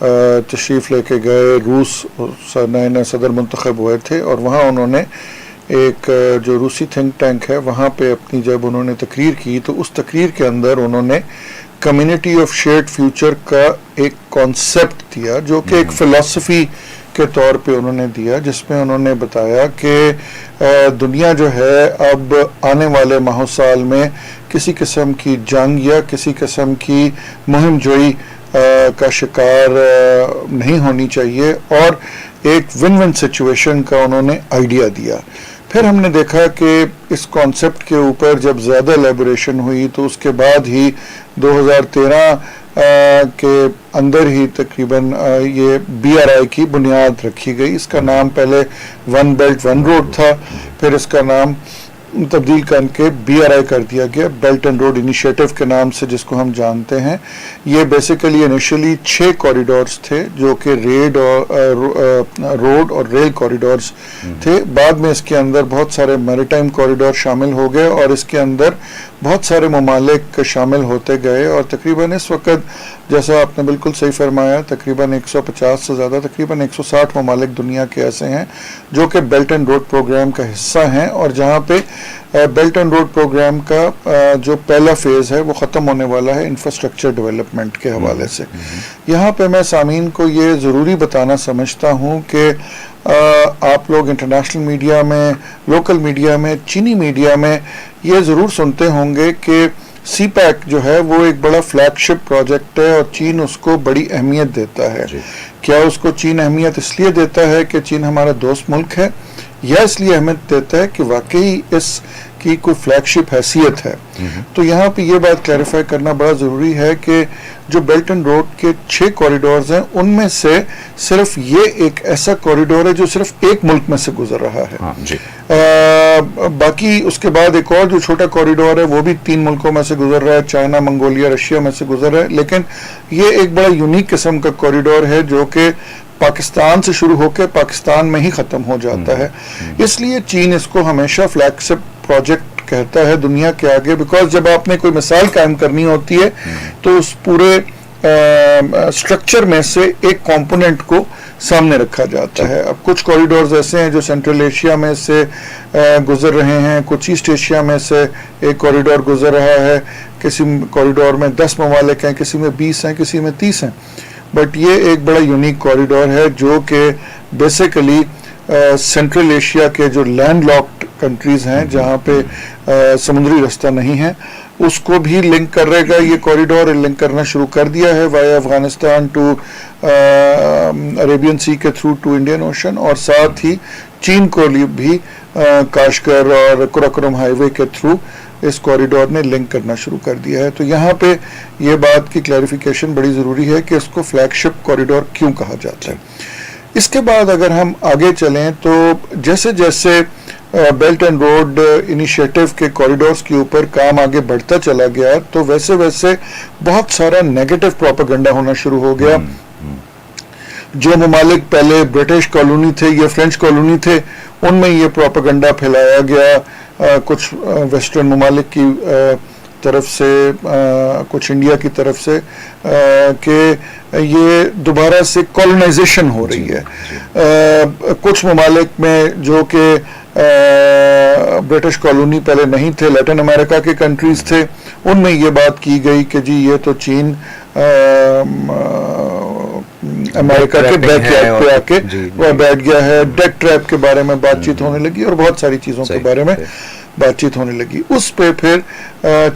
تشریف لے کے گئے روس، نئے نئے صدر منتخب ہوئے تھے، اور وہاں انہوں نے ایک جو روسی تھنک ٹینک ہے وہاں پہ اپنی جب انہوں نے تقریر کی تو اس تقریر کے اندر انہوں نے کمیونٹی آف شیئرڈ فیوچر کا ایک کانسیپٹ دیا، جو کہ ایک فلسفی کے طور پہ انہوں نے دیا، جس میں انہوں نے بتایا کہ دنیا جو ہے اب آنے والے ماہ سال میں کسی قسم کی جنگ یا کسی قسم کی مہم جوئی کا شکار نہیں ہونی چاہیے، اور ایک ون ون سچویشن کا انہوں نے آئیڈیا دیا۔ پھر ہم نے دیکھا کہ اس کانسیپٹ کے اوپر جب زیادہ ایلیبوریشن ہوئی تو اس کے بعد ہی 2013 کے اندر ہی تقریباً یہ BRI کی بنیاد رکھی گئی۔ اس کا نام پہلے ون بیلٹ ون روڈ تھا، پھر اس کا نام تبدیل کر کے BRI کر دیا گیا، بیلٹ اینڈ روڈ انیشیٹو کے نام سے جس کو ہم جانتے ہیں۔ یہ بیسیکلی انیشلی 6 کوریڈورز تھے جو کہ روڈ اور ریل کوریڈورز تھے، بعد میں اس کے اندر بہت سارے میریٹائم کوریڈور شامل ہو گئے اور اس کے اندر بہت سارے ممالک شامل ہوتے گئے، اور تقریباً اس وقت جیسا آپ نے بالکل صحیح فرمایا تقریباً 150 سے زیادہ تقریباً 160 ممالک دنیا کے ایسے ہیں جو کہ بیلٹ اینڈ روڈ پروگرام کا حصہ ہیں، اور جہاں پہ بیلٹ اینڈ روڈ پروگرام کا جو پہلا فیز ہے وہ ختم ہونے والا ہے انفراسٹرکچر ڈیولپمنٹ کے حوالے سے۔ یہاں پہ میں سامعین کو یہ ضروری بتانا سمجھتا ہوں کہ آپ لوگ انٹرنیشنل میڈیا میں، لوکل میڈیا میں، چینی میڈیا میں یہ ضرور سنتے ہوں گے کہ سی پیک جو ہے وہ ایک بڑا فلیگ شپ پروجیکٹ ہے اور چین اس کو بڑی اہمیت دیتا ہے۔ کیا اس کو چین اہمیت اس لیے دیتا ہے کہ چین ہمارا دوست ملک ہے، یا اس لیے اہمیت دیتا ہے کہ واقعی اس کی کوئی فلیگ شپ حیثیت ہے؟ تو یہاں پہ یہ بات کلیریفائی کرنا بڑا ضروری ہے کہ جو بیلٹ اینڈ روڈ کے 6 کوریڈورز ہیں ان میں سے صرف یہ ایک ایسا کوریڈور ہے جو صرف ایک ملک میں سے گزر رہا ہے۔ باقی اس کے بعد ایک اور جو چھوٹا کوریڈور ہے وہ بھی 3 ملکوں میں سے گزر رہا ہے، چائنا، منگولیا، رشیا میں سے گزر رہا ہے، لیکن یہ ایک بڑا یونیک قسم کا کوریڈور ہے جو کہ پاکستان سے شروع ہو کے پاکستان میں ہی ختم ہو جاتا ہے۔ اس لیے چین اس کو ہمیشہ فلیگ شپ پروجیکٹ کہتا ہے دنیا کے آگے، بیکاز جب آپ نے کوئی مثال قائم کرنی ہوتی ہے تو اس پورے سٹرکچر میں سے ایک کمپوننٹ کو سامنے رکھا جاتا ہے۔ اب کچھ کوریڈورز ایسے ہیں جو سینٹرل ایشیا میں سے گزر رہے ہیں، کچھ ایسٹ ایشیا میں سے ایک کوریڈور گزر رہا ہے، کسی کوریڈور میں 10 ممالک ہیں، کسی میں 20 ہیں، کسی میں 30 ہیں، بٹ یہ ایک بڑا یونیک کوریڈور ہے جو کہ بیسیکلی سینٹرل ایشیا کے جو لینڈ لاکڈ کنٹریز ہیں جہاں پہ سمندری رستہ نہیں ہے اس کو بھی لنک کر رہے گا۔ یہ کوریڈور لنک کرنا شروع کر دیا ہے وایا افغانستان ٹو عربین سی کے تھرو ٹو انڈین اوشن، اور ساتھ ہی چین کو بھی کاشگر اور قراقرم ہائی وے کے تھرو اس کوریڈور نے لنک کرنا شروع کر دیا ہے۔ تو یہاں پہ یہ بات کی کلیریفیکیشن بڑی ضروری ہے کہ اس کو فلیگ شپ کوریڈور کیوں کہا جاتا ہے۔ اس کے بعد اگر ہم آگے چلیں تو جیسے جیسے بیلٹ اینڈ روڈ انیشیٹو کے کوریڈورز کے اوپر کام آگے بڑھتا چلا گیا تو ویسے ویسے بہت سارا نیگیٹو پروپیگنڈا ہونا شروع ہو گیا۔ جو ممالک پہلے برٹش کالونی تھے یا فرینچ کالونی تھے ان میں یہ پروپیگنڈا پھیلایا گیا، کچھ ویسٹرن ممالک کی طرف سے، کچھ انڈیا کی طرف سے، کہ یہ دوبارہ سے کولونائزیشن ہو رہی ہے۔ کچھ ممالک میں جو کہ برٹش کالونی پہلے نہیں تھے، لیٹن امریکہ کے کنٹریز تھے، ان میں یہ بات کی گئی کہ جی یہ تو چین امریکہ کے بیک یارڈ پہ آ کے بیٹھ گیا ہے۔ ڈیک ٹریپ کے بارے میں بات چیت ہونے لگی اور بہت ساری چیزوں کے بارے میں بات چیت ہونے لگی۔ اس پہ پھر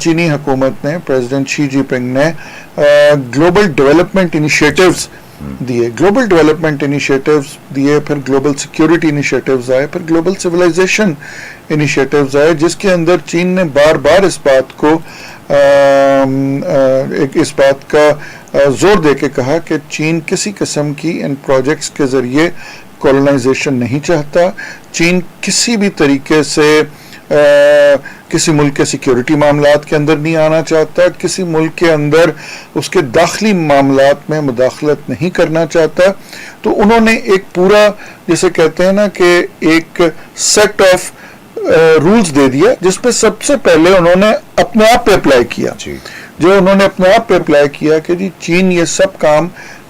چینی حکومت نے، پریزیڈنٹ شی جی پنگ نے گلوبل ڈیولپمنٹ انیشیٹیوز دیے، گلوبل ڈیولپمنٹ انیشیٹیوز دیے، پھر گلوبل سیکیورٹی انیشیٹیوز آئے، پھر گلوبل سویلائزیشن انیشیٹیوز آئے، جس کے اندر چین نے بار بار اس بات کو اس بات کا زور دے کے کہا کہ چین کسی قسم کی ان پروجیکٹس کے ذریعے کولونائزیشن نہیں چاہتا، چین کسی بھی طریقے سے کسی ملک کے سیکیورٹی معاملات کے اندر نہیں آنا چاہتا، کسی ملک کے اندر اس کے داخلی معاملات میں مداخلت نہیں کرنا چاہتا۔ تو انہوں نے ایک پورا جسے کہتے ہیں نا کہ ایک سیٹ آف رولز دے دیا، جس پہ سب سے پہلے انہوں نے اپنے آپ پہ اپلائی کیا، جو انہوں نے اپنے آپ پہ اپلائی کیا کہ جی چین یہ سب کام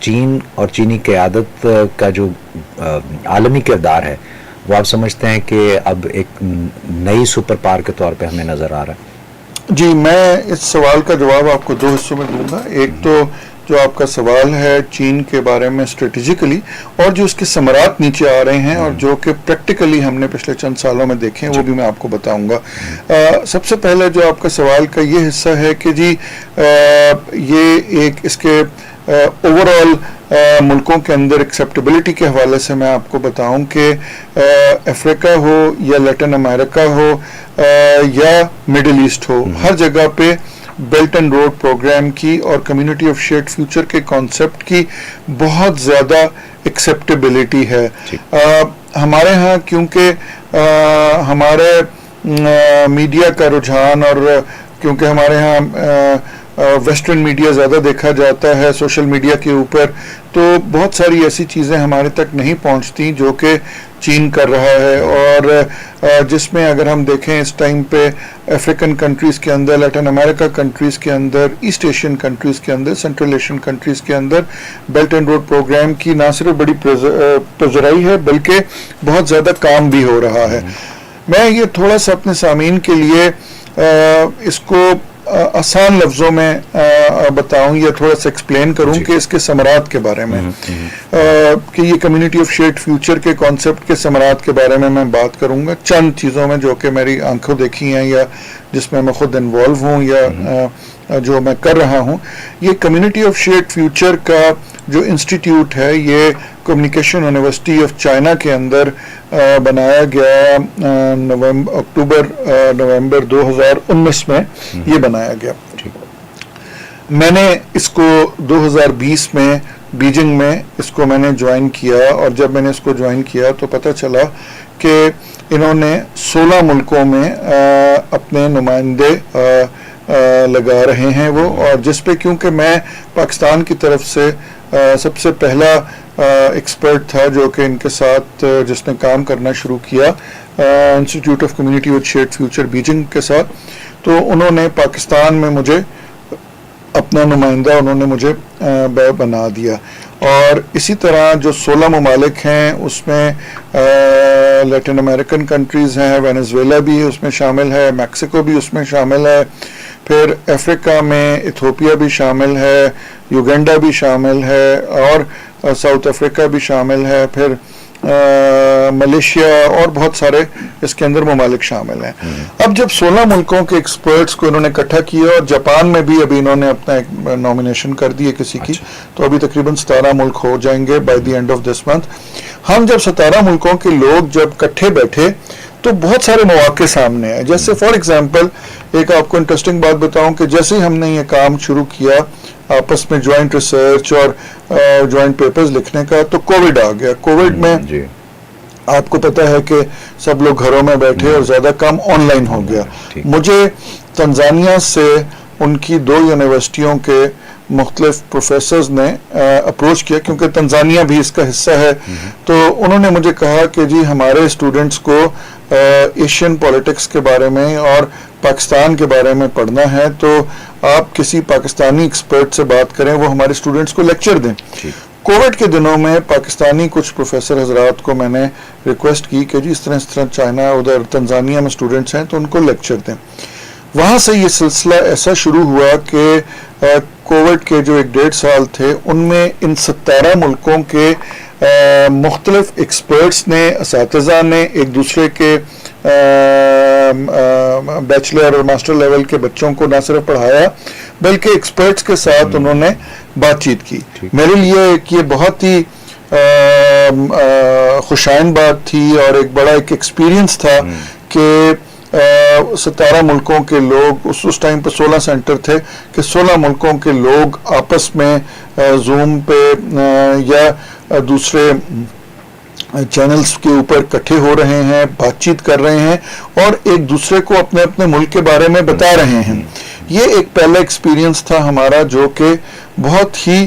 چین اور چینی قیادت کا جو عالمی کردار ہے وہ آپ سمجھتے ہیں کہ اب ایک نئی سپر پاور کے طور پہ ہمیں نظر آ رہا ہے؟ جی، میں اس سوال کا جواب آپ کو 2 حصوں میں دوں گا. ایک تو جو آپ کا سوال ہے چین کے بارے میں اسٹریٹجیکلی، اور جو اس کے ثمرات نیچے آ رہے ہیں اور جو کہ پریکٹیکلی ہم نے پچھلے چند سالوں میں دیکھے ہیں، وہ بھی میں آپ کو بتاؤں گا. سب سے پہلے جو آپ کا سوال کا یہ حصہ ہے کہ جی یہ ایک اس کے اوور آل ملکوں کے اندر ایکسیپٹیبلٹی کے حوالے سے میں آپ کو بتاؤں کہ افریقہ ہو یا لیٹن امریکہ ہو یا مڈل ایسٹ ہو، ہر جگہ پہ بیلٹ اینڈ روڈ پروگرام کی اور کمیونٹی آف شیئرڈ فیوچر کے کانسیپٹ کی بہت زیادہ ایکسیپٹیبلٹی ہے. ہمارے ہاں کیونکہ ہمارے میڈیا کا رجحان، اور کیونکہ ہمارے ہاں ویسٹرن میڈیا زیادہ دیکھا جاتا ہے سوشل میڈیا کے اوپر، تو بہت ساری ایسی چیزیں ہمارے تک نہیں پہنچتی جو کہ چین کر رہا ہے، اور جس میں اگر ہم دیکھیں اس ٹائم پہ افریقن کنٹریز کے اندر، لیٹن امریکہ کنٹریز کے اندر، ایسٹ ایشین کنٹریز کے اندر، سینٹرل ایشین کنٹریز کے اندر بیلٹ اینڈ روڈ پروگرام کی نہ صرف بڑی پذیرائی ہے بلکہ بہت زیادہ کام بھی ہو رہا ہے. میں یہ تھوڑا سا اپنے سامعین کے لیے اس کو آسان لفظوں میں بتاؤں یا تھوڑا سا ایکسپلین کروں کہ اس کے ثمرات کے بارے میں، کہ یہ کمیونٹی آف شیئرڈ فیوچر کے کانسیپٹ کے ثمرات کے بارے میں بات کروں گا چند چیزوں میں جو کہ میری آنکھوں دیکھی ہیں یا جس میں خود انوالو ہوں یا جو میں کر رہا ہوں. یہ کمیونٹی آف شیئرڈ فیوچر کا جو انسٹیٹیوٹ ہے یہ کمیونیکیشن یونیورسٹی آف چائنا کے اندر بنایا گیا نومبر 2019 میں یہ بنایا گیا. میں نے اس کو 2020 میں بیجنگ میں اس کو میں نے جوائن کیا، اور جب میں نے اس کو جوائن کیا تو پتہ چلا کہ انہوں نے 16 ملکوں میں اپنے نمائندے لگا رہے ہیں وہ، اور جس پہ کیونکہ میں پاکستان کی طرف سے سب سے پہلا ایکسپرٹ تھا جو کہ ان کے ساتھ جس نے کام کرنا شروع کیا institute of community of shared future Beijing کے ساتھ، تو انہوں نے پاکستان میں مجھے اپنا نمائندہ انہوں نے مجھے بنا دیا. اور اسی طرح جو 16 ممالک ہیں اس میں لیٹن امریکن کنٹریز ہیں، وینزویلا بھی اس میں شامل ہے، میکسیکو بھی اس میں شامل ہے، پھر افریقہ میں ایتھوپیا بھی شامل ہے، یوگنڈا بھی شامل ہے، اور ساؤتھ افریقہ بھی شامل ہے، پھر ملیشیا اور بہت سارے اس کے اندر ممالک شامل ہیں. اب جب 16 ملکوں کے ایکسپرٹس کو انہوں نے اکٹھا کیا، اور جاپان میں بھی ابھی انہوں نے اپنا ایک نامینیشن کر دی ہے کسی کی، تو ابھی تقریباً 17 ملک ہو جائیں گے by the end of this month. ہم جب 17 ملکوں کے لوگ جب اکٹھے بیٹھے تو بہت سارے مواقع سامنے آئے. جیسے فار ایگزامپل ایک آپ کو انٹرسٹنگ بات بتاؤں کہ جیسے ہی ہم نے یہ کام شروع کیا آپس میں جوائنٹ ریسرچ اور جوائنٹ پیپرز لکھنے کا، تو کووڈ آ گیا. کووڈ میں آپ کو پتہ ہے کہ سب لوگ گھروں میں بیٹھے اور زیادہ کام آن لائن ہو گیا. مجھے تنزانیہ سے ان کی 2 یونیورسٹیوں کے مختلف پروفیسرز نے اپروچ کیا، کیونکہ تنزانیہ بھی اس کا حصہ ہے، تو انہوں نے مجھے کہا کہ جی ہمارے اسٹوڈنٹس کو ایشین پولیٹکس کے بارے میں اور پاکستان کے بارے میں پڑھنا ہے، تو آپ کسی پاکستانی ایکسپرٹ سے بات کریں، وہ ہمارے اسٹوڈنٹس کو لیکچر دیں. کووڈ کے دنوں میں پاکستانی کچھ پروفیسر حضرات کو میں نے ریکویسٹ کی کہ جی اس طرح چائنا ادھر تنزانیہ میں اسٹوڈنٹس ہیں تو ان کو لیکچر دیں. وہاں سے یہ سلسلہ ایسا شروع ہوا کہ کووڈ کے جو 1.5 سال تھے ان میں ان 17 ملکوں کے مختلف ایکسپرٹس نے، اساتذہ نے ایک دوسرے کے بیچلر اور ماسٹر لیول کے بچوں کو نہ صرف پڑھایا بلکہ ایکسپرٹس کے ساتھ انہوں نے بات چیت کی. میرے لیے یہ بہت ہی خوشائن بات تھی اور ایک بڑا ایک ایکسپیرینس تھا کہ 17 ملکوں کے لوگ، اس ٹائم پہ 16 سینٹر تھے، کہ 16 ملکوں کے لوگ آپس میں زوم پہ یا دوسرے چینلز کے اوپر اکٹھے ہو رہے ہیں، بات چیت کر رہے ہیں اور ایک دوسرے کو اپنے اپنے ملک کے بارے میں بتا رہے ہیں. یہ ایک پہلا ایکسپیرینس تھا ہمارا جو کہ بہت ہی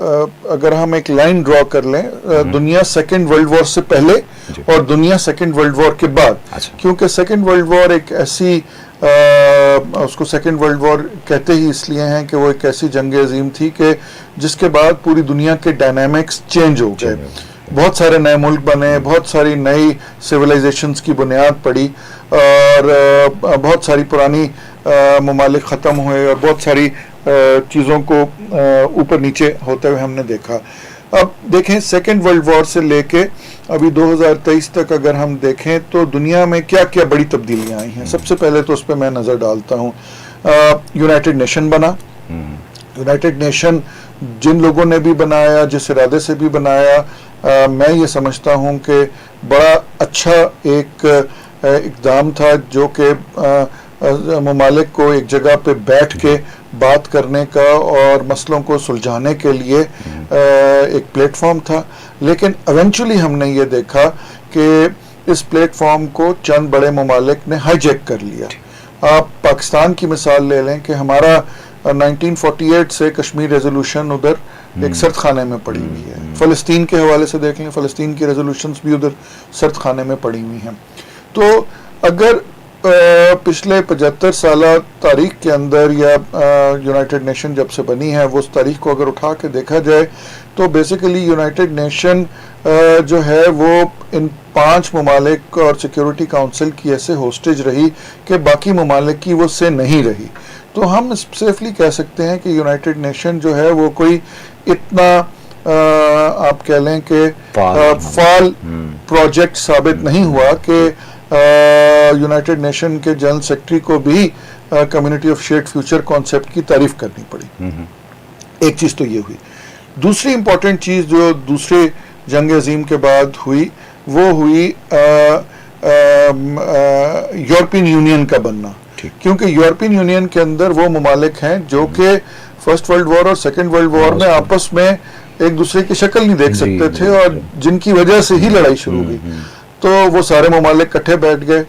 اگر ہم ایک لائن ڈرا کر لیں دنیا سیکنڈ ورلڈ وار سے پہلے اور دنیا سیکنڈ ورلڈ وار کے بعد، کیونکہ سیکنڈ ورلڈ وار ایک ایسی اس کو سیکنڈ ورلڈ وار کہتے ہی اس لیے ہیں کہ وہ ایک ایسی جنگ عظیم تھی کہ جس کے بعد پوری دنیا کے ڈائنامکس چینج ہو گئے، بہت سارے نئے ملک بنے، بہت ساری نئی سویلائزیشنز کی بنیاد پڑی، اور بہت ساری پرانی ممالک ختم ہوئے، اور بہت ساری چیزوں کو اوپر نیچے ہوتے ہوئے ہم نے دیکھا۔ اب دیکھیں سیکنڈ ورلڈ وار سے لے کے ابھی 2023 تک اگر ہم دیکھیں تو دنیا میں کیا کیا بڑی تبدیلیاں آئی ہیں۔ سب سے پہلے تو اس پہ میں نظر ڈالتا ہوں، یونائٹڈ نیشن بنا۔ یونائٹڈ نیشن جن لوگوں نے بھی بنایا، جس ارادے سے بھی بنایا، میں یہ سمجھتا ہوں کہ بڑا اچھا ایک اقدام تھا، جو کہ ممالک کو ایک جگہ پہ بیٹھ کے بات کرنے کا اور مسئلوں کو سلجھانے کے لیے ایک پلیٹ فارم تھا۔ لیکن ایونچولی ہم نے یہ دیکھا کہ اس پلیٹ فارم کو چند بڑے ممالک نے ہائی جیک کر لیا۔ آپ پاکستان کی مثال لے لیں کہ ہمارا 1948 سے کشمیر ریزولوشن ادھر ایک سرد خانے میں پڑی ہوئی ہے۔ فلسطین کے حوالے سے دیکھ لیں، فلسطین کی ریزولوشنز بھی ادھر سرد خانے میں پڑی ہوئی ہیں۔ تو اگر پچھلے 75 سالہ تاریخ کے اندر یا یونائٹڈ نیشن جب سے بنی ہے وہ اس تاریخ کو اگر اٹھا کے دیکھا جائے تو بیسیکلی یونائٹڈ نیشن جو ہے وہ ان 5 ممالک اور سیکیورٹی کاؤنسل کی ایسے ہوسٹیج رہی کہ باقی ممالک کی وہ سے نہیں رہی۔ تو ہم سیفلی کہہ سکتے ہیں کہ یونائٹڈ نیشن جو ہے وہ کوئی اتنا آپ کہہ لیں کہ فعال پروجیکٹ ثابت نہیں ہوا کہ یونائٹڈ نیشن کے جنرل سیکرٹری کو بھی community of shared future concept کی تعریف کرنی پڑی۔ ایک چیز تو یہ ہوئی۔ دوسری امپورٹنٹ چیز جو دوسرے جنگ عظیم کے بعد ہوئی وہ ہوئی یورپین یونین کا بننا، کیونکہ یورپین یونین کے اندر وہ ممالک ہیں جو کہ فرسٹ ورلڈ وار اور سیکنڈ ورلڈ وار میں آپس میں ایک دوسرے کی شکل نہیں دیکھ سکتے تھے، اور جن کی وجہ سے ہی لڑائی شروع ہوئی، تو وہ سارے ممالک کٹھے بیٹھ گئے۔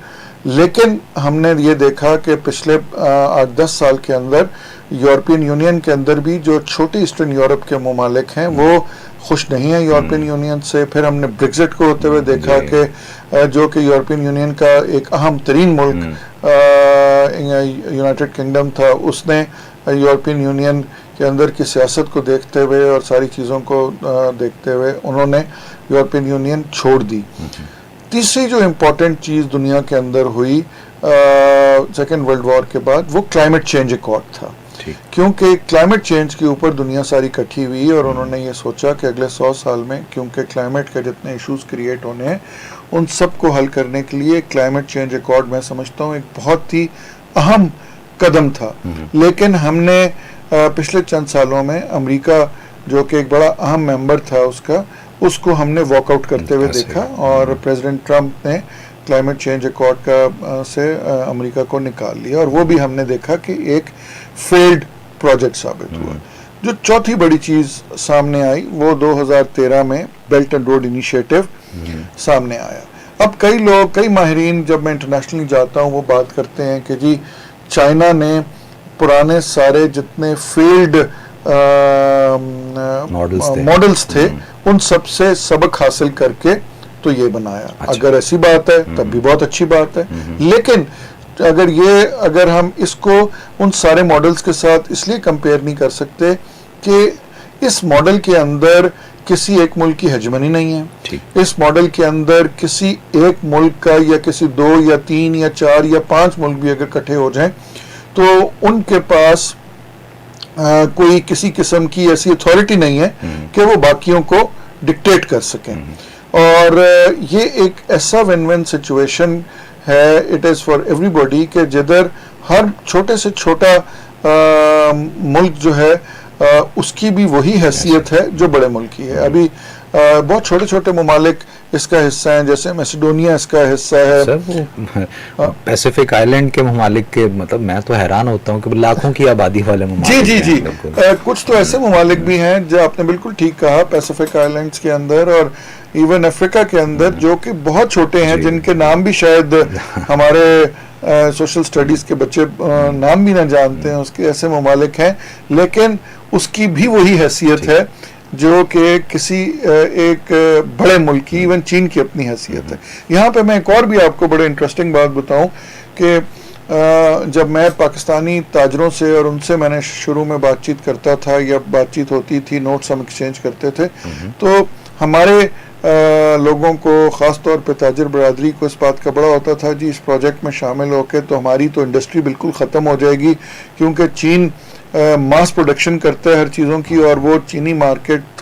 لیکن ہم نے یہ دیکھا کہ پچھلے 8-10 سال کے اندر یورپین یونین کے اندر بھی جو چھوٹی ایسٹرن یورپ کے ممالک ہیں وہ خوش نہیں ہیں یورپین یونین سے۔ پھر ہم نے بریگزٹ کو ہوتے ہوئے دیکھا کہ جو کہ یورپین یونین کا ایک اہم ترین ملک یونائٹڈ کنگڈم تھا، اس نے یورپین یونین کے اندر کی سیاست کو دیکھتے ہوئے اور ساری چیزوں کو دیکھتے ہوئے انہوں نے یورپین یونین چھوڑ دی۔ تیسری جو امپورٹنٹ چیز دنیا کے اندر ہوئی سیکنڈ ورلڈ وار کے بعد وہ کلائمیٹ چینج ایکارڈ تھا، کیونکہ کلائمیٹ چینج کے اوپر دنیا ساری اکٹھی ہوئی اور انہوں نے یہ سوچا کہ اگلے 100 سال میں کیونکہ کلائمیٹ کے جتنے ایشوز کریٹ ہونے ہیں ان سب کو حل کرنے کے لیے کلائمیٹ چینج ایکارڈ میں سمجھتا ہوں ایک بہت ہی اہم قدم تھا۔ لیکن ہم نے پچھلے چند سالوں میں امریکہ جو کہ ایک بڑا اہم ممبر تھا اس کو ہم نے واک آؤٹ کرتے ہوئے دیکھا، اور پریزیڈنٹ ٹرمپ نے کلائمیٹ چینج ایکارڈ سے امریکہ کو نکال لیا، اور وہ بھی ہم نے دیکھا کہ ایک فیلڈ پروجیکٹ ثابت ہوا۔ جو چوتھی بڑی چیز سامنے آئی وہ 2013 میں بیلٹ اینڈ روڈ انیشیٹو سامنے آیا۔ اب کئی ماہرین جب میں انٹرنیشنلی جاتا ہوں وہ بات کرتے ہیں کہ جی چائنا نے پرانے سارے جتنے فیلڈ ماڈلز تھے ان سب سے سبق حاصل کر کے تو یہ بنایا۔ اگر ایسی بات ہے تب بھی بہت اچھی بات ہے، لیکن اگر ہم اس کو ان سارے ماڈلز کے ساتھ اس لیے کمپیئر نہیں کر سکتے کہ اس ماڈل کے اندر کسی ایک ملک کی ہیجمنی نہیں ہے، اس ماڈل کے اندر کسی ایک ملک کا یا کسی 2 یا 3 یا 4 یا 5 ملک بھی اگر اکٹھے ہو جائیں تو ان کے پاس کوئی کسی قسم کی ایسی اتھارٹی نہیں ہے کہ وہ باقیوں کو ڈکٹیٹ کر سکیں، اور یہ ایک ایسا ون ون سچویشن ہے، it is for every body, کہ جدھر ہر چھوٹے سے چھوٹا ملک جو ہے اس کی بھی وہی حیثیت ہے جو بڑے ملک کی ہے۔ ابھی بہت چھوٹے چھوٹے ممالک اس کا حصہ ہیں، جیسے میسیڈونیا اس کا حصہ ہے، پیسیفک آئلینڈ کے ممالک کے، مطلب میں تو حیران ہوتا ہوں کہ لاکھوں کی آبادی والے ممالک۔ جی کچھ تو ایسے ممالک بھی ہیں جو آپ نے بالکل ٹھیک کہا، پیسیفک آئلینڈز کے اندر اور ایون افریقہ کے اندر جو کہ بہت چھوٹے ہیں، جن کے نام بھی شاید ہمارے سوشل سٹڈیز کے بچے نام بھی نہ جانتے ہیں، اس کے ایسے ممالک ہیں، لیکن اس کی بھی وہی حیثیت ہے جو کہ کسی ایک بڑے ملک کی، ایون چین کی اپنی حیثیت ہے. یہاں پہ میں ایک اور بھی آپ کو بڑے انٹرسٹنگ بات بتاؤں کہ جب میں پاکستانی تاجروں سے اور ان سے میں نے شروع میں بات چیت کرتا تھا یا بات چیت ہوتی تھی، نوٹس ہم ایکسچینج کرتے تھے، تو ہمارے لوگوں کو، خاص طور پہ تاجر برادری کو اس بات کا بڑا ہوتا تھا جی اس پروجیکٹ میں شامل ہو کے تو ہماری تو انڈسٹری بالکل ختم ہو جائے گی، کیونکہ چین ماس پروڈکشن کرتا ہے ہر چیزوں کی، اور وہ چینی مارکیٹ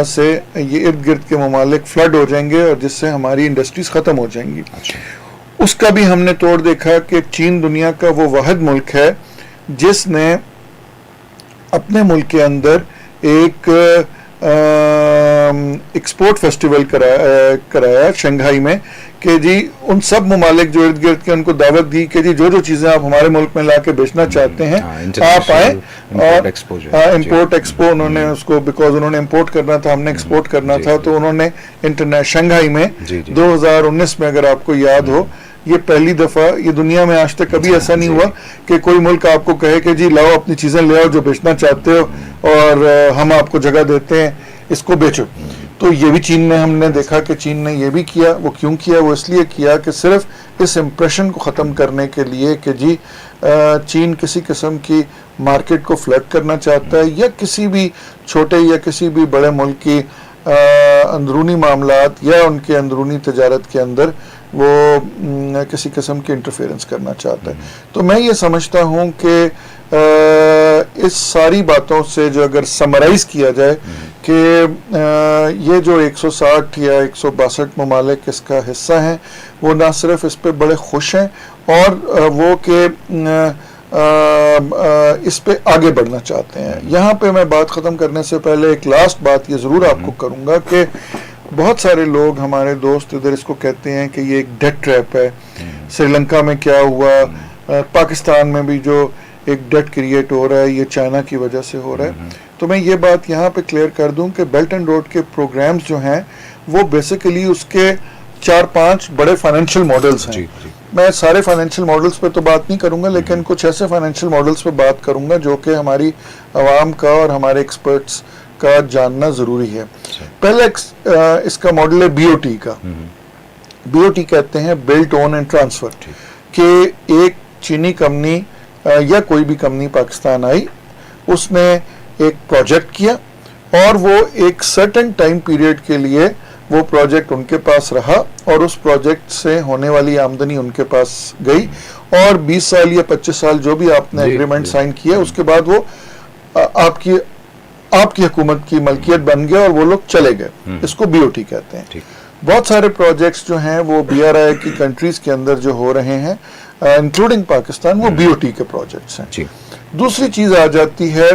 سے یہ ارد گرد کے ممالک فلڈ ہو جائیں گے اور جس سے ہماری انڈسٹریز ختم ہو جائیں گی. اس کا بھی ہم نے توڑ دیکھا کہ چین دنیا کا وہ واحد ملک ہے جس نے اپنے ملک کے اندر ایک ایکسپورٹ فیسٹیول کرایا شنگھائی میں کہ جی ان سب ممالک جو ارد گرد کے ان کو دعوت دی کہ جی جو جو چیزیں آپ ہمارے ملک میں لا کے بیچنا چاہتے ہیں آپ آئیں. اور امپورٹ ایکسپو انہوں نے اس کو، بیکاز انہوں نے امپورٹ کرنا تھا، ہم نے ایکسپورٹ کرنا تھا، تو انہوں نے شنگھائی میں 2019 میں اگر آپ کو یاد ہو، یہ پہلی دفعہ، یہ دنیا میں آج تک کبھی ایسا نہیں ہوا کہ کوئی ملک آپ کو کہے کہ جی لاؤ اپنی چیزیں لے آؤ جو بیچنا چاہتے ہو اور ہم آپ کو جگہ دیتے ہیں، اس کو بیچو. تو یہ بھی چین میں ہم نے دیکھا کہ چین نے یہ بھی کیا. وہ کیوں کیا؟ وہ اس لیے کیا کہ صرف اس امپریشن کو ختم کرنے کے لیے کہ جی چین کسی قسم کی مارکیٹ کو فلڈ کرنا چاہتا ہے یا کسی بھی چھوٹے یا کسی بھی بڑے ملک کی اندرونی معاملات یا ان کے اندرونی تجارت کے اندر وہ کسی قسم کی انٹرفیئرنس کرنا چاہتا ہے. تو میں یہ سمجھتا ہوں کہ اس ساری باتوں سے جو اگر سمرائز کیا جائے کہ یہ جو 160 یا 162 ممالک اس کا حصہ ہیں، وہ نہ صرف اس پہ بڑے خوش ہیں اور وہ کہ اس پہ آگے بڑھنا چاہتے ہیں. یہاں پہ میں بات ختم کرنے سے پہلے ایک لاسٹ بات یہ ضرور آپ کو کروں گا کہ بہت سارے لوگ، ہمارے دوست ادھر اس کو کہتے ہیں کہ یہ ایک ڈیٹ ٹریپ ہے. سری لنکا میں کیا ہوا، پاکستان میں بھی جو ایک ڈیٹ کریٹ ہو رہا ہے یہ چائنا کی وجہ سے ہو رہا ہے. تو میں یہ بات یہاں پہ کلیئر کر دوں کہ بیلٹ اینڈ روڈ کے پروگرامز جو ہیں وہ بیسیکلی اس کے 4-5 بڑے فائنینشیل ماڈلز ہیں. میں سارے فائنینشیل ماڈلز پہ تو بات نہیں کروں گا، لیکن کچھ ایسے فائنینشیل ماڈلز پہ بات کروں گا جو کہ ہماری عوام کا اور ہمارے ایکسپرٹس کا جاننا ضروری ہے. پہلا اس کا ماڈل ہے BOT کا. BOT کہتے ہیں بلڈ اون اینڈ ٹرانسفر، کہ ایک چینی کمپنی یا کوئی بھی کمپنی پاکستان آئی، اس نے ایک پروجیکٹ کیا اور وہ ایک سرٹن ٹائم پیریڈ کے لیے وہ پروجیکٹ ان کے پاس رہا اور اس پروجیکٹ سے ہونے والی آمدنی ان کے پاس گئی اور 20 سال یا 25 سال جو بھی آپ نے ایگریمنٹ سائن کیا اس کے بعد وہ آپ کی حکومت کی ملکیت بن گیا اور وہ لوگ چلے گئے. اس کو BOT کہتے ہیں. بہت سارے پروجیکٹس جو ہیں وہ BRI کی کنٹریز کے اندر جو ہو رہے ہیں انکلوڈنگ پاکستان، وہ BOT کے پروجیکٹس ہیں. دوسری چیز آ جاتی ہے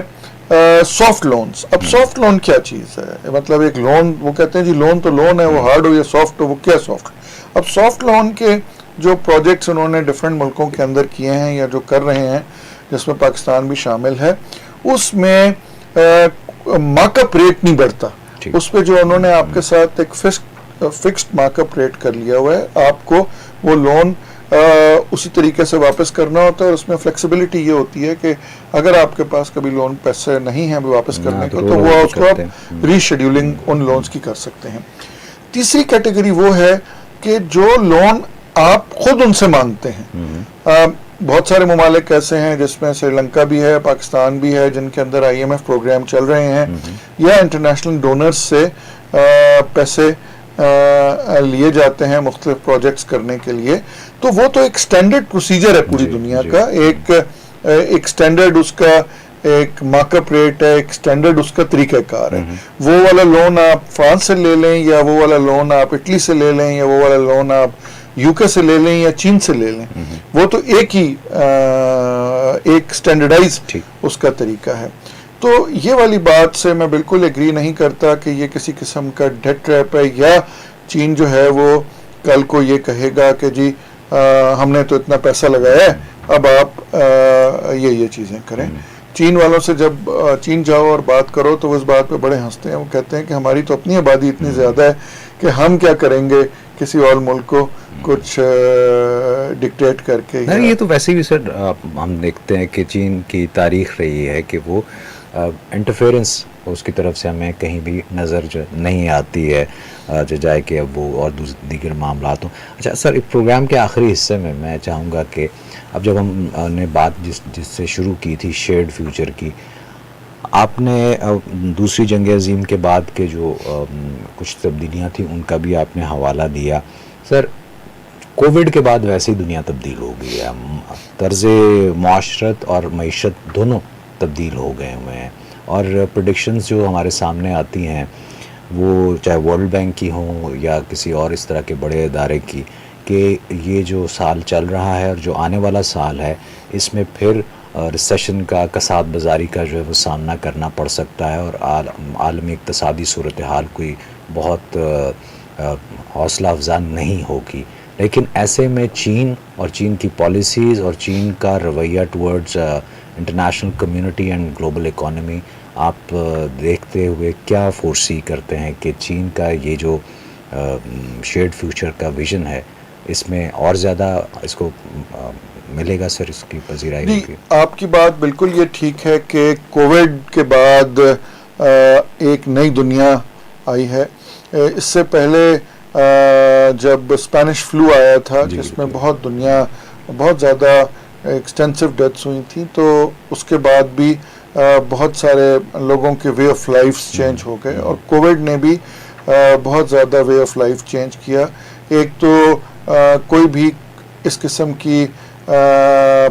سافٹ لونز. اب سافٹ لون کیا چیز ہے؟ مطلب ایک لون، وہ کہتے ہیں جی لون تو لون ہے، وہ ہارڈ ہو یا سافٹ ہو، وہ کیا سافٹ. اب سافٹ لون کے جو پروجیکٹس انہوں نے ڈفرینٹ ملکوں کے اندر کیے ہیں یا جو کر رہے ہیں، جس میں پاکستان بھی شامل ہے، اس میں مارک اپ ریٹ نہیں بڑھتا. اس پہ جو انہوں نے آپ کے ساتھ ایک فکسڈ مارک اپ ریٹ کر لیا ہوا ہے، آپ کو وہ لون اسی طریقے سے واپس کرنا ہوتا ہے اور اس میں فلیکسیبلٹی یہ ہوتی ہے کہ اگر آپ کے پاس کبھی لون پیسے نہیں ہیں واپس کرنے کے تو وہ اس کو آپ ری شیڈیولنگ ان لونز کی کر سکتے ہیں. تیسری کیٹیگری وہ ہے کہ جو لون آپ خود ان سے مانگتے ہیں. بہت سارے ممالک ایسے ہیں جس میں سری لنکا بھی ہے، پاکستان بھی ہے، جن کے اندر IMF پروگرام چل رہے ہیں یا انٹرنیشنل ڈونرز سے پیسے لیے جاتے ہیں مختلف پروجیکٹس کرنے کے لیے. تو وہ تو ایک سٹینڈرڈ پروسیجر ہے پوری دنیا کا. ایک سٹینڈرڈ اس کا ایک مارک اپ ریٹ ہے، ایک سٹینڈرڈ اس کا طریقہ کار ہے. وہ والا لون آپ فرانس سے لے لیں یا وہ والا لون آپ اٹلی سے لے لیں یا وہ والا لون آپ UK سے لے لیں یا چین سے لے لیں، وہ تو ایک ہی ایک سٹینڈرڈائزڈ اس کا طریقہ ہے. تو یہ والی بات سے میں بالکل ایگری نہیں کرتا کہ یہ کسی قسم کا ڈیٹ ٹریپ ہے یا چین جو ہے وہ کل کو یہ کہے گا کہ جی ہم نے تو اتنا پیسہ لگایا ہے اب آپ یہ چیزیں کریں. چین والوں سے جب چین جاؤ اور بات کرو تو وہ اس بات پہ بڑے ہنستے ہیں. وہ کہتے ہیں کہ ہماری تو اپنی آبادی اتنی زیادہ ہے کہ ہم کیا کریں گے کسی اور ملک کو کچھ ڈکٹیٹ کر کے. نہیں، یہ تو ویسے بھی سر ہم دیکھتے ہیں کہ چین کی تاریخ رہی ہے کہ وہ انٹرفیئرنس اس کی طرف سے ہمیں کہیں بھی نظر جو نہیں آتی ہے جو جائے کہ اب وہ اور دیگر معاملات ہوں. اچھا سر، پروگرام کے آخری حصے میں چاہوں گا کہ اب جب ہم نے بات جس سے شروع کی تھی شیئرڈ فیوچر کی، آپ نے دوسری جنگ عظیم کے بعد کے جو کچھ تبدیلیاں تھیں ان کا بھی آپ نے حوالہ دیا. سر، کووڈ کے بعد ویسے ہی دنیا تبدیل ہو گئی ہے، طرز معاشرت اور معیشت دونوں تبدیل ہو گئے ہوئے ہیں، اور پریڈکشنز جو ہمارے سامنے آتی ہیں وہ چاہے ورلڈ بینک کی ہوں یا کسی اور اس طرح کے بڑے ادارے کی، کہ یہ جو سال چل رہا ہے اور جو آنے والا سال ہے اس میں پھر ریسیشن کا، کساد بازاری کا جو ہے وہ سامنا کرنا پڑ سکتا ہے، اور عالمی اقتصادی صورتحال کوئی بہت حوصلہ افزا نہیں ہوگی. لیکن ایسے میں چین اور چین کی پالیسیز اور چین کا رویہ towards international community and global economy, آپ دیکھتے ہوئے کیا فورسی کرتے ہیں کہ چین کا یہ جو شیئرڈ فیوچر کا ویژن ہے اس میں اور زیادہ اس کو ملے گا سر، اس کی پذیرائی ہوگی؟ آپ کی بات بالکل یہ ٹھیک ہے کہ کووڈ کے بعد ایک نئی دنیا آئی ہے. اس سے پہلے جب اسپینش فلو آیا تھا جس میں بہت زیادہ ایکسٹینسو ڈیتھس ہوئی تھیں، تو اس کے بعد بھی بہت سارے لوگوں کے وے آف لائف چینج ہو گئے، اور کووڈ نے بھی بہت زیادہ وے آف لائف چینج کیا. ایک تو کوئی بھی اس قسم کی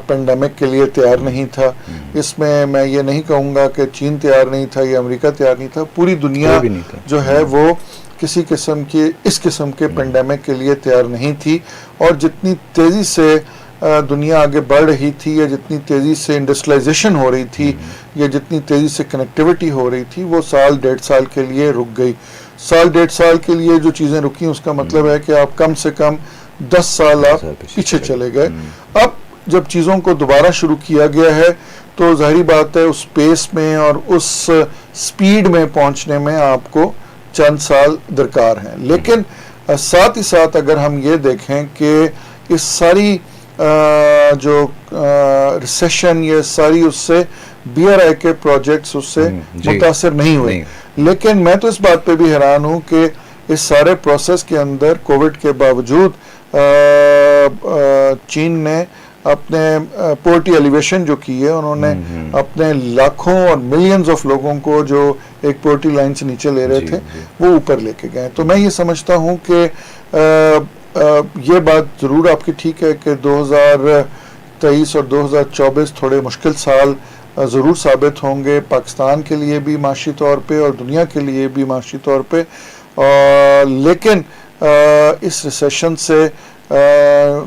پینڈیمک کے لیے تیار نہیں تھا. اس میں یہ نہیں کہوں گا کہ چین تیار نہیں تھا یا امریکہ تیار نہیں تھا، پوری دنیا جو ہے وہ کسی قسم کی اس قسم کے پینڈیمک کے لیے تیار نہیں تھی. اور جتنی تیزی سے دنیا آگے بڑھ رہی تھی، یا جتنی تیزی سے انڈسٹریلائزیشن ہو رہی تھی، یا جتنی تیزی سے کنیکٹیوٹی ہو رہی تھی، وہ سال 1.5 سال کے لیے رک گئی. سال 1.5 سال کے لیے جو چیزیں رکیں اس کا مطلب ہے کہ آپ کم سے کم 10 سال آپ پیچھے چلے گئے. اب جب چیزوں کو دوبارہ شروع کیا گیا ہے تو ظاہری بات ہے اس پیس میں اور اس سپیڈ میں پہنچنے میں آپ کو چند سال درکار ہیں. لیکن ساتھ ہی ساتھ اگر ہم یہ دیکھیں کہ اس ساری جو ریسیشن، یہ ساری اس سے بی آر آئی کے پروجیکٹس اس سے متاثر نہیں ہوئے. لیکن میں تو اس بات پہ بھی حیران ہوں کہ اس سارے پروسیس کے اندر کووڈ کے باوجود چین نے اپنے پورٹی ایلیویشن جو کی ہے، انہوں نے اپنے لاکھوں اور ملینز آف لوگوں کو جو ایک پورٹی لائن سے نیچے لے رہے تھے وہ اوپر لے کے گئے. تو میں یہ سمجھتا ہوں کہ یہ بات ضرور آپ کی ٹھیک ہے کہ 2023 اور 2024 تھوڑے مشکل سال ضرور ثابت ہوں گے، پاکستان کے لیے بھی معاشی طور پہ اور دنیا کے لیے بھی معاشی طور پہ. لیکن اس ریسیشن سے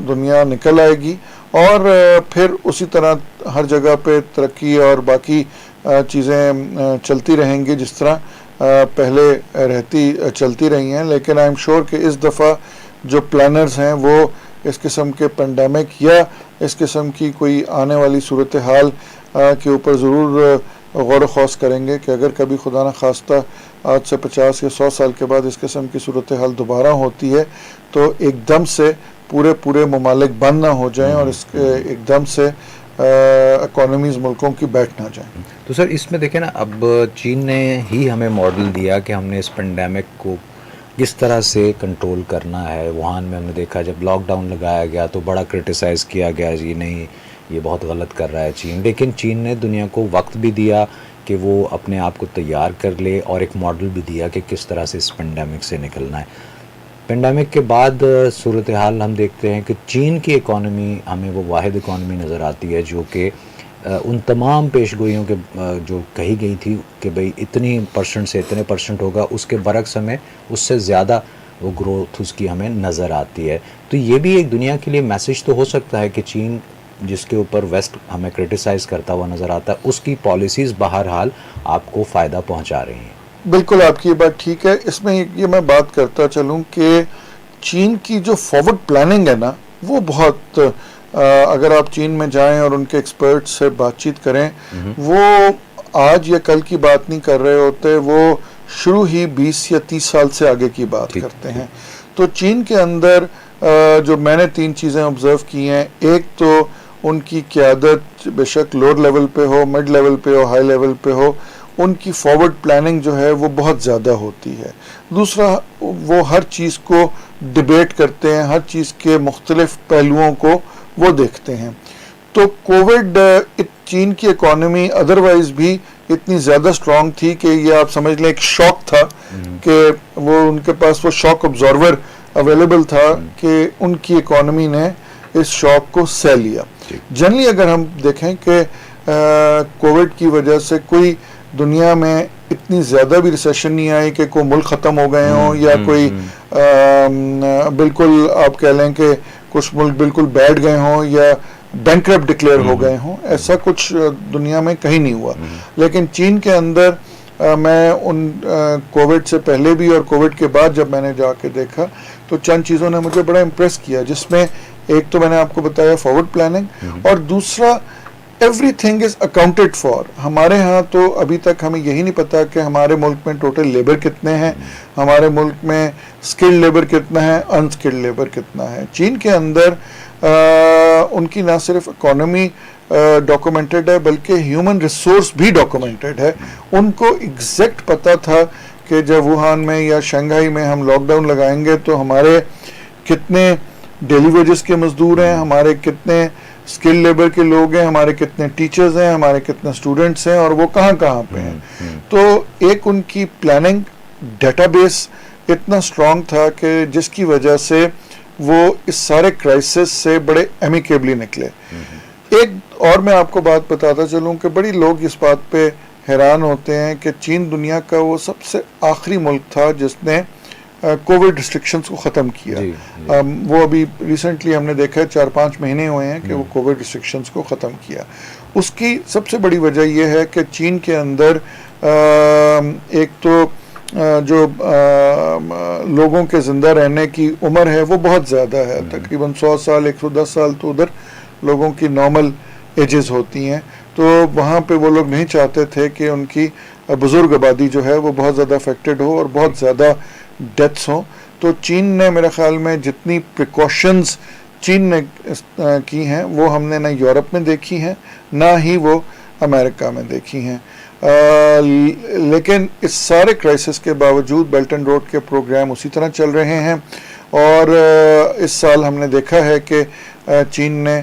دنیا نکل آئے گی، اور پھر اسی طرح ہر جگہ پہ ترقی اور باقی چیزیں چلتی رہیں گی جس طرح پہلے چلتی رہی ہیں. لیکن آئی ایم شیور کہ اس دفعہ جو پلانرز ہیں وہ اس قسم کے پینڈیمک یا اس قسم کی کوئی آنے والی صورتحال کے اوپر ضرور غور و خوض کریں گے کہ اگر کبھی خدا نخواستہ آج سے 50 یا 100 سال کے بعد اس قسم کی صورتحال دوبارہ ہوتی ہے تو ایک دم سے پورے ممالک بند نہ ہو جائیں اور اس کے ایک دم سے اکانومیز ملکوں کی بیٹھ نہ جائیں. تو سر اس میں دیکھیں نا، اب چین نے ہی ہمیں ماڈل دیا کہ ہم نے اس پینڈیمک کو کس طرح سے کنٹرول کرنا ہے. ووہان میں ہم نے دیکھا جب لاک ڈاؤن لگایا گیا تو بڑا کرٹیسائز کیا گیا، جی نہیں یہ بہت غلط کر رہا ہے چین. لیکن چین نے دنیا کو وقت بھی دیا کہ وہ اپنے آپ کو تیار کر لے، اور ایک ماڈل بھی دیا کہ کس طرح سے اس پینڈیمک سے نکلنا ہے. پینڈیمک کے بعد صورتحال ہم دیکھتے ہیں کہ چین کی اکانومی ہمیں وہ واحد اکانومی نظر آتی ہے جو کہ ان تمام پیش گوئیوں کے جو کہی گئی تھی کہ بھئی اتنی پرسنٹ سے اتنے پرسنٹ ہوگا، اس کے برعکس ہمیں اس سے زیادہ وہ گروتھ اس کی ہمیں نظر آتی ہے. تو یہ بھی ایک دنیا کے لیے میسج تو ہو سکتا ہے کہ چین جس کے اوپر ویسٹ ہمیں کرٹیسائز کرتا ہوا نظر آتا ہے، اس کی پالیسیز بہرحال آپ کو فائدہ پہنچا رہی ہیں. بالکل آپ کی یہ بات ٹھیک ہے. اس میں یہ میں بات کرتا چلوں کہ چین کی جو فارورڈ پلاننگ ہے نا وہ بہت اگر آپ چین میں جائیں اور ان کے ایکسپرٹ سے بات چیت کریں، وہ آج یا کل کی بات نہیں کر رہے ہوتے، وہ شروع ہی 20 یا 30 سال سے آگے کی بات کرتے ہیں. تو چین کے اندر جو میں نے 3 چیزیں آبزرو کی ہیں، ایک تو ان کی قیادت بے شک لوور لیول پہ ہو، مڈ لیول پہ ہو، ہائی لیول پہ ہو، ان کی فارورڈ پلاننگ جو ہے وہ بہت زیادہ ہوتی ہے. دوسرا وہ ہر چیز کو ڈبیٹ کرتے ہیں, ہر چیز کے مختلف پہلوؤں کو وہ دیکھتے ہیں. تو کووڈ چین کی اکانومی ادروائز بھی اتنی زیادہ اسٹرانگ تھی کہ یہ آپ سمجھ لیں ایک شاک تھا کہ وہ ان کے پاس وہ شاک ابزارور اویلیبل تھا کہ ان کی اکانومی نے اس شاک کو سہ لیا. جنرلی اگر ہم دیکھیں کہ کووڈ کی وجہ سے کوئی دنیا میں اتنی زیادہ بھی ریسیشن نہیں آئی کہ کوئی ملک ختم ہو گئے ہوں یا کوئی بالکل آپ کہہ لیں کہ کچھ ملک بالکل بیٹھ گئے ہوں یا بینکرپٹ ڈکلیئر ہو گئے ہوں, ایسا کچھ دنیا میں کہیں نہیں ہوا. لیکن چین کے اندر میں ان کووڈ سے پہلے بھی اور کووڈ کے بعد جب میں نے جا کے دیکھا تو چند چیزوں نے مجھے بڑا امپریس کیا, جس میں ایک تو میں نے آپ کو بتایا فارورڈ پلاننگ, اور دوسرا every thing is accounted for. ہمارے ہاں تو ابھی تک ہمیں یہی نہیں پتا کہ ہمارے ملک میں ٹوٹل لیبر کتنے ہیں, ہمارے ملک میں اسکلڈ لیبر کتنا ہے, انسکلڈ لیبر کتنا ہے. چین کے اندر ان کی نہ صرف اکانومی ڈاکومنٹڈ ہے بلکہ ہیومن ریسورس بھی ڈاکومنٹڈ ہے. ان کو ایگزیکٹ پتا تھا کہ جب ووہان میں یا شنگھائی میں ہم لاک ڈاؤن لگائیں گے تو ہمارے کتنے ڈیلی ویجز کے مزدور ہیں, ہمارے کتنے اسکل لیبر کے لوگ ہیں, ہمارے کتنے ٹیچرز ہیں, ہمارے کتنے اسٹوڈنٹس ہیں, اور وہ کہاں کہاں پہ ہیں. تو ایک ان کی پلاننگ ڈیٹا بیس اتنا اسٹرانگ تھا کہ جس کی وجہ سے وہ اس سارے کرائسس سے بڑے ایمیکیبلی نکلے. ایک اور میں آپ کو بات بتاتا چلوں کہ بڑی لوگ اس بات پہ حیران ہوتے ہیں کہ چین دنیا کا وہ سب سے آخری ملک تھا جس نے کووڈ ریسٹرکشنز کو ختم کیا. وہ ابھی ریسنٹلی ہم نے دیکھا ہے 4-5 مہینے ہوئے ہیں کہ وہ کووڈ ریسٹرکشنز کو ختم کیا. اس کی سب سے بڑی وجہ یہ ہے کہ چین کے اندر ایک تو جو لوگوں کے زندہ رہنے کی عمر ہے وہ بہت زیادہ ہے, تقریباً 100 سال 110 سال تو ادھر لوگوں کی نارمل ایجز ہوتی ہیں. تو وہاں پہ وہ لوگ نہیں چاہتے تھے کہ ان کی بزرگ آبادی جو ہے وہ بہت زیادہ افیکٹڈ ہو اور بہت زیادہ ڈیتھس ہوں. تو چین نے میرے خیال میں جتنی پریکاشنز چین نے کی ہیں وہ ہم نے نہ یورپ میں دیکھی ہیں نہ ہی وہ امریکہ میں دیکھی ہیں. لیکن اس سارے کرائسس کے باوجود بیلٹ اینڈ روڈ کے پروگرام اسی طرح چل رہے ہیں, اور اس سال ہم نے دیکھا ہے کہ چین نے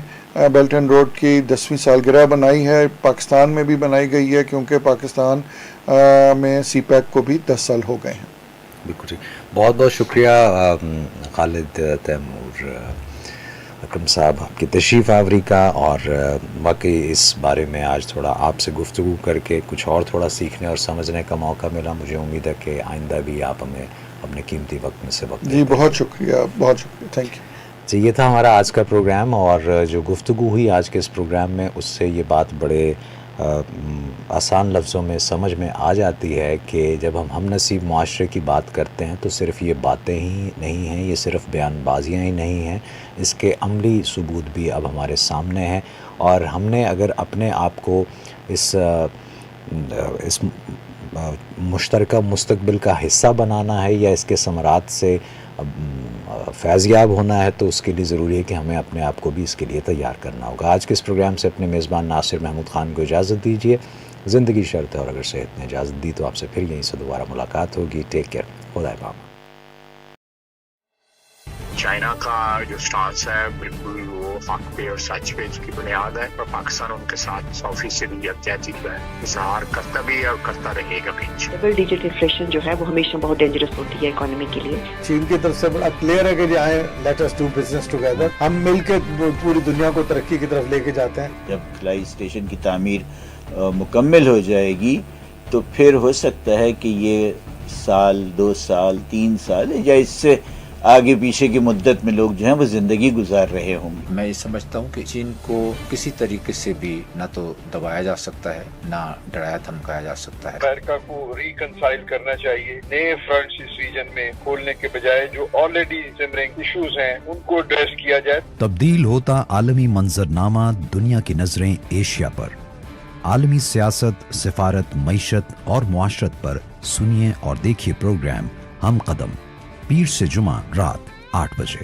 بیلٹ اینڈ روڈ کی 10ویں سالگرہ بنائی ہے. پاکستان میں بھی بنائی گئی ہے کیونکہ پاکستان میں سی پیک کو بھی 10 سال ہو گئے ہیں. بالکل ٹھیک. بہت بہت شکریہ خالد تیمور اکرم صاحب آپ کی تشریف آوری کا, اور واقعی اس بارے میں آج تھوڑا آپ سے گفتگو کر کے کچھ اور تھوڑا سیکھنے اور سمجھنے کا موقع ملا. مجھے امید ہے کہ آئندہ بھی آپ ہمیں اپنے قیمتی وقت میں سے وقت جی بہت شکریہ, بہت شکریہ, تھینک یو. جی یہ تھا ہمارا آج کا پروگرام, اور جو گفتگو ہوئی آج کے اس پروگرام میں اس سے یہ بات بڑے آسان لفظوں میں سمجھ میں آ جاتی ہے کہ جب ہم نصیب معاشرے کی بات کرتے ہیں تو صرف یہ باتیں ہی نہیں ہیں, یہ صرف بیان بازیاں ہی نہیں ہیں, اس کے عملی ثبوت بھی اب ہمارے سامنے ہیں. اور ہم نے اگر اپنے آپ کو اس مشترکہ مستقبل کا حصہ بنانا ہے یا اس کے ثمرات سے فیضیاب ہونا ہے تو اس کے لیے ضروری ہے کہ ہمیں اپنے آپ کو بھی اس کے لیے تیار کرنا ہوگا. آج کے اس پروگرام سے اپنے میزبان ناصر محمود خان کو اجازت دیجیے. زندگی شرط ہے, اور اگر صحت نے اجازت دی تو آپ سے پھر یہیں سے دوبارہ ملاقات ہوگی. ٹیک کیئر, خدا حافظ. چائنا کا جو سٹانس ہے بالکل وہ حق پہ اور سچ پہ کی بنیاد ہے, اور پاکستان ان کے ساتھ 100% یکجہتی کا اظہار کرتا بھی ہے اور کرتا رہے گا بھی. ڈبل ڈیجٹ انفلیشن جو ہے وہ ہمیشہ بہت ڈینجرس ہوتی ہے اکانومی کے لیے. چین کی طرف سے بڑا کلیئر ہے کہ جی آئیں let us do business together, ہم مل کے پوری دنیا کو ترقی کی طرف لے کے جاتے ہیں. جب خلائی اسٹیشن کی تعمیر مکمل ہو جائے گی تو پھر ہو سکتا ہے کہ یہ سال 2 سال 3 سال یا اس سے آگے پیچھے کی مدت میں لوگ جو ہیں وہ زندگی گزار رہے ہوں گے. میں یہ سمجھتا ہوں کہ چین کو کسی طریقے سے بھی نہ تو دبایا جا سکتا ہے نہ ڈرایا دھمکایا جا سکتا ہے. امریکہ کو ریکنسائل کرنا چاہیے, نئے فرنٹس اس ریجن میں کھولنے کے بجائے جو آلریڈی سمرنگ ایشوز ہیں ان کو ایڈریس کیا جائے. تبدیل ہوتا عالمی منظرنامہ دنیا کی نظریں ایشیا پر. عالمی سیاست, سفارت, معیشت اور معاشرت پر سنیے اور دیکھیے پروگرام ہم قدم, پیر سے جمعہ رات 8 بجے.